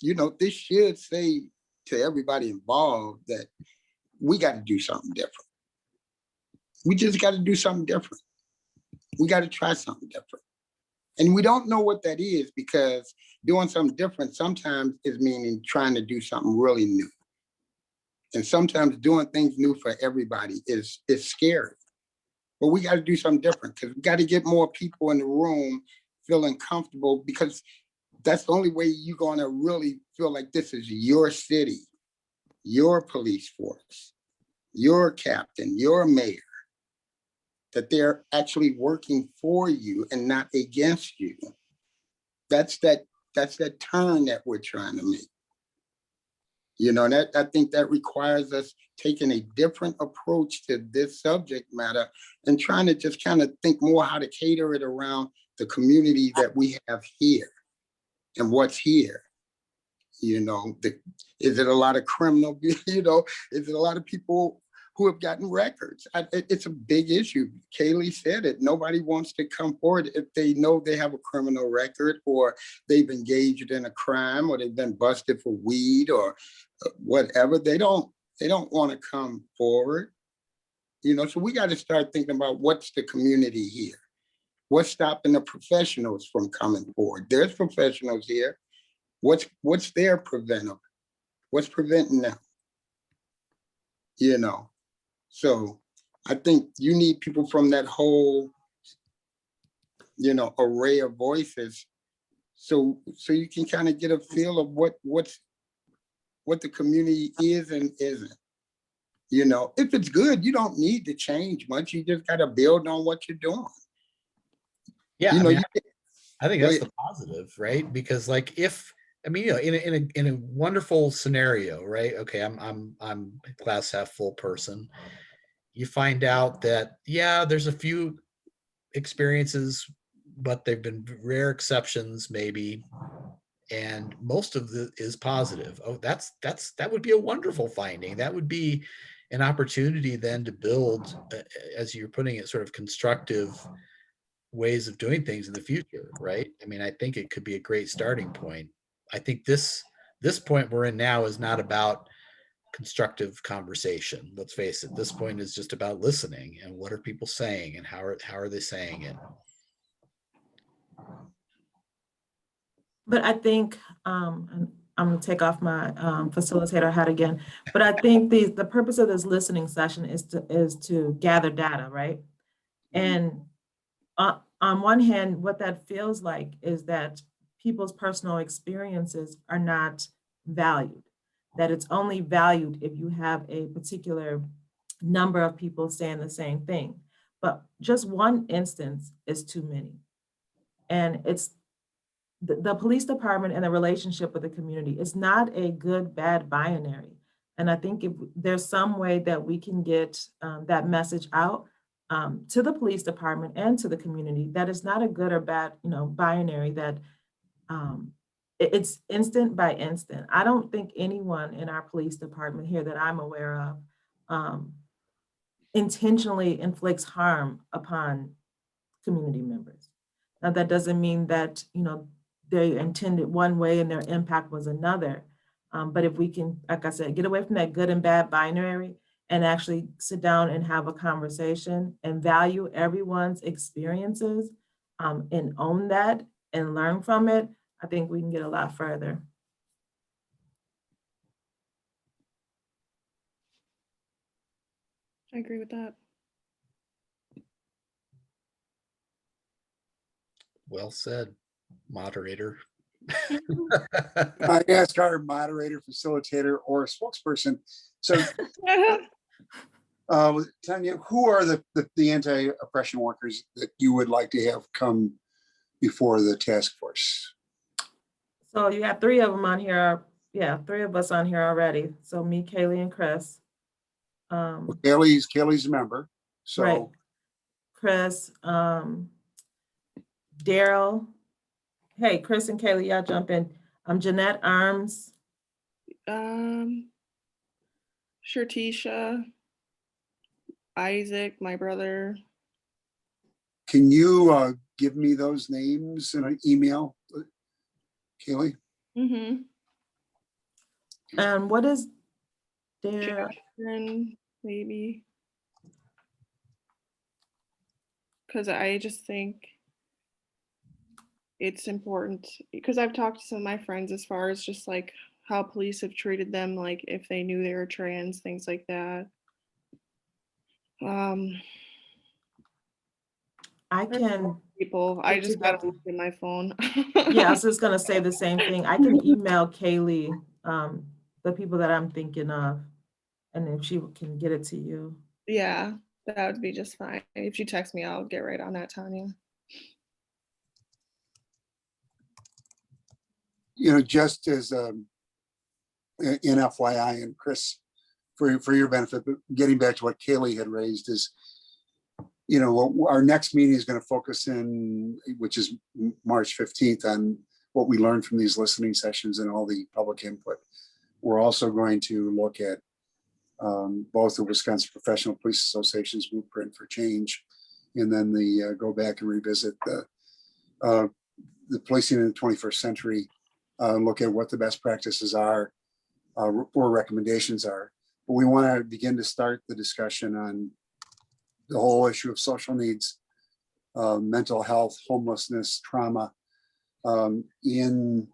you know, this should say to everybody involved that we got to do something different. We just got to do something different. We got to try something different. And we don't know what that is because doing something different sometimes is meaning trying to do something really new. And sometimes doing things new for everybody is scary. but we got to do something different because we got to get more people in the room feeling comfortable, because that's the only way you're going to really feel like this is your city, your police force, your captain, your mayor, that they're actually working for you and not against you. That's that turn that we're trying to make. You know, that I think that requires us taking a different approach to this subject matter and trying to just kind of think more how to cater it around the community that we have here and what's here. You know, is it a lot of criminal, you know, is it a lot of people who have gotten records? It's a big issue. Kaylee said it. Nobody wants to come forward if they know they have a criminal record, or they've engaged in a crime, or they've been busted for weed or whatever. They don't want to come forward. You know, so we got to start thinking about what's the community here. What's stopping the professionals from coming forward? There's professionals here. What's their preventive? What's preventing them? You know, so I think you need people from that whole, you know, array of voices, so you can kind of get a feel of what the community is and isn't. You know, if it's good, you don't need to change much. You just got to build on what you're doing. Yeah, You know, I think Go that's ahead. the positive, right? Because like you know, in a wonderful scenario, right? Okay, I'm a glass half full person. You find out that, yeah, there's a few experiences, but they've been rare exceptions maybe, and most of it is positive. Oh, that would be a wonderful finding. That would be an opportunity then to build, as you're putting it, sort of constructive ways of doing things in the future, right? I mean, I think it could be a great starting point. I think this point we're in now is not about constructive conversation. Let's face it, this point is just about listening and what are people saying and how are they saying it. But I think, and I'm gonna take off my facilitator hat again, but I think the purpose of this listening session is to gather data, right? And on one hand, what that feels like is that people's personal experiences are not valued, that it's only valued if you have a particular number of people saying the same thing. But just one instance is too many. And it's the police department and the relationship with the community is not a good, bad binary. And I think if there's some way that we can get that message out to the police department and to the community, that is not a good or bad, you know, binary, that it's instant by instant. I don't think anyone in our police department here that I'm aware of intentionally inflicts harm upon community members. Now, that doesn't mean that, you know, they intended one way and their impact was another. But if we can, like I said, get away from that good and bad binary and actually sit down and have a conversation and value everyone's experiences and own that and learn from it, I think we can get a lot further. I agree with that. Well said, moderator. I asked our moderator, facilitator, or spokesperson. So, Tanya, who are the anti-oppression workers that you would like to have come before the task force? So you have three of them on here. Yeah, three of us on here already. So me, Kaylee, and Chris. Well, Kaylee's a member. So Right. Chris, Daryl. Hey, Chris and Kaylee, y'all jump in. Jeanette Arms. Shirtisha, Isaac, my brother. can you give me those names in an email, Kaylee? Mm-hmm. And what is their, Jasmine, maybe. Because I just think it's important, because I've talked to some of my friends as far as just like how police have treated them, like if they knew they were trans, things like that. I can, People, I put just gotta together- look at my phone. yeah, I was just gonna say the same thing. I can email Kaylee, the people that I'm thinking of, and if she can get it to you. Yeah, that would be just fine. If you text me, I'll get right on that, Tanya. Just as in FYI, and Chris, for your benefit, but getting back to what Kaylee had raised is, our next meeting is going to focus in, which is March 15th, on what we learned from these listening sessions and all the public input. We're also going to look at both the Wisconsin Professional Police Association's Blueprint for Change, and then go back and revisit the policing in the 21st century, look at what the best practices are, or recommendations are. But we want to begin to start the discussion on the whole issue of social needs, mental health, homelessness, trauma, in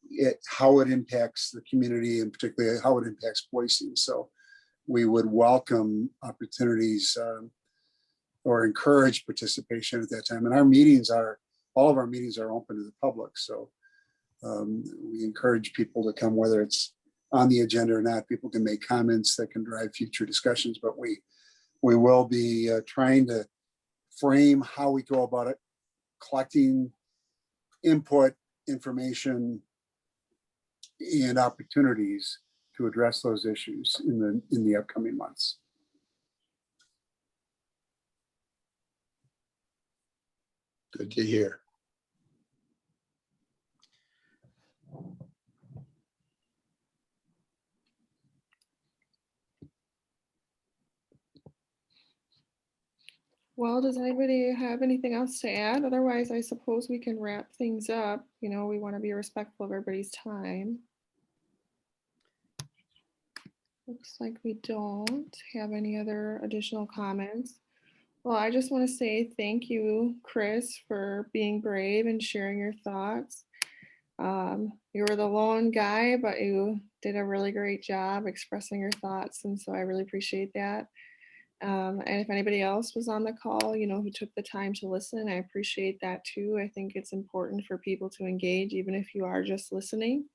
it, how it impacts the community, and particularly how it impacts policing. So we would welcome opportunities or encourage participation at that time. And all of our meetings are open to the public. So we encourage people to come, whether it's on the agenda or not. People can make comments that can drive future discussions, but we will be trying to frame how we go about it, collecting input, information, and opportunities to address those issues in the upcoming months. Good to hear. Well, does anybody have anything else to add? Otherwise, I suppose we can wrap things up. We want to be respectful of everybody's time. Looks like we don't have any other additional comments. Well, I just want to say thank you, Chris, for being brave and sharing your thoughts. You were the lone guy, but you did a really great job expressing your thoughts, and so I really appreciate that. And if anybody else was on the call, who took the time to listen, I appreciate that too. I think it's important for people to engage, even if you are just listening.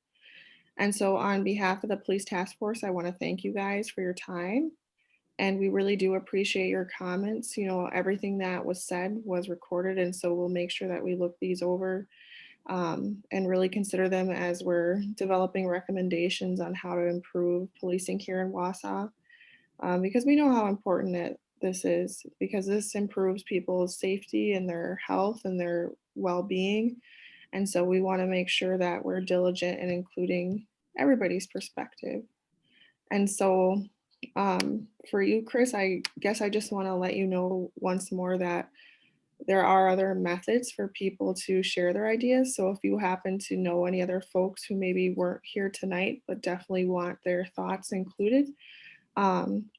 And so on behalf of the Police Task Force, I want to thank you guys for your time. And we really do appreciate your comments. Everything that was said was recorded. And so we'll make sure that we look these over and really consider them as we're developing recommendations on how to improve policing here in Wausau. Because we know how important that this is, because this improves people's safety and their health and their well-being. And so we want to make sure that we're diligent in including everybody's perspective. And so for you, Chris, I guess I just want to let you know once more that there are other methods for people to share their ideas. So if you happen to know any other folks who maybe weren't here tonight, but definitely want their thoughts included,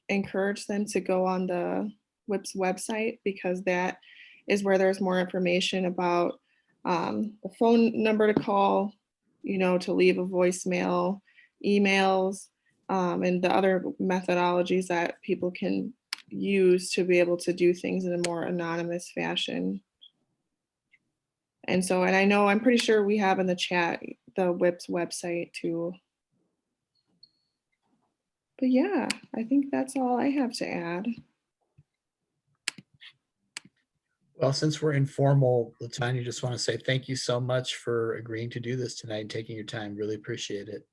encourage them to go on the WHIP's website, because that is where there's more information about the phone number to call, to leave a voicemail, emails, and the other methodologies that people can use to be able to do things in a more anonymous fashion. And so, and I know, I'm pretty sure we have in the chat the WHIP's website too. But yeah, I think that's all I have to add. Well, since we're informal, Latanya, just want to say thank you so much for agreeing to do this tonight and taking your time. Really appreciate it.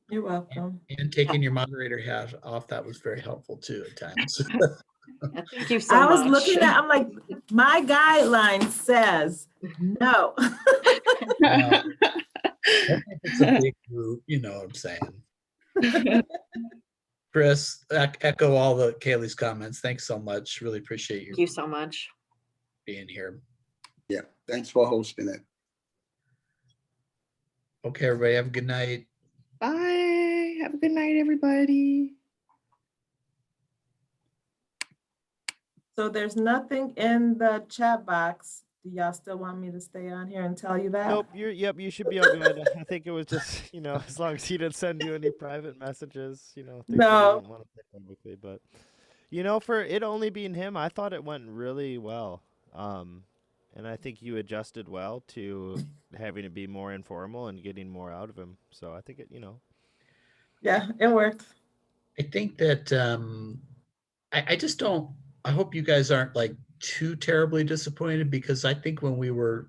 You're welcome. And taking your moderator hat off, that was very helpful too at times. Thank you so I much. was looking at, I'm like, my guideline says no. Well, it's a big group, you know what I'm saying. Chris, echo all the Kaylee's comments. Thanks so much. Really appreciate Thank you so much. being here. Yeah, thanks for hosting it. Okay, everybody, have a good night. Bye. Have a good night, everybody. So there's nothing in the chat box. Do y'all still want me to stay on here and tell you that? Nope. You should be all good. I think it was just, as long as he didn't send you any private messages, things that he No. didn't want to say publicly. But, for it only being him, I thought it went really well. And I think you adjusted well to having to be more informal and getting more out of him. So I think it, Yeah, it worked. I think that I just don't. I hope you guys aren't like too terribly disappointed, because I think when we were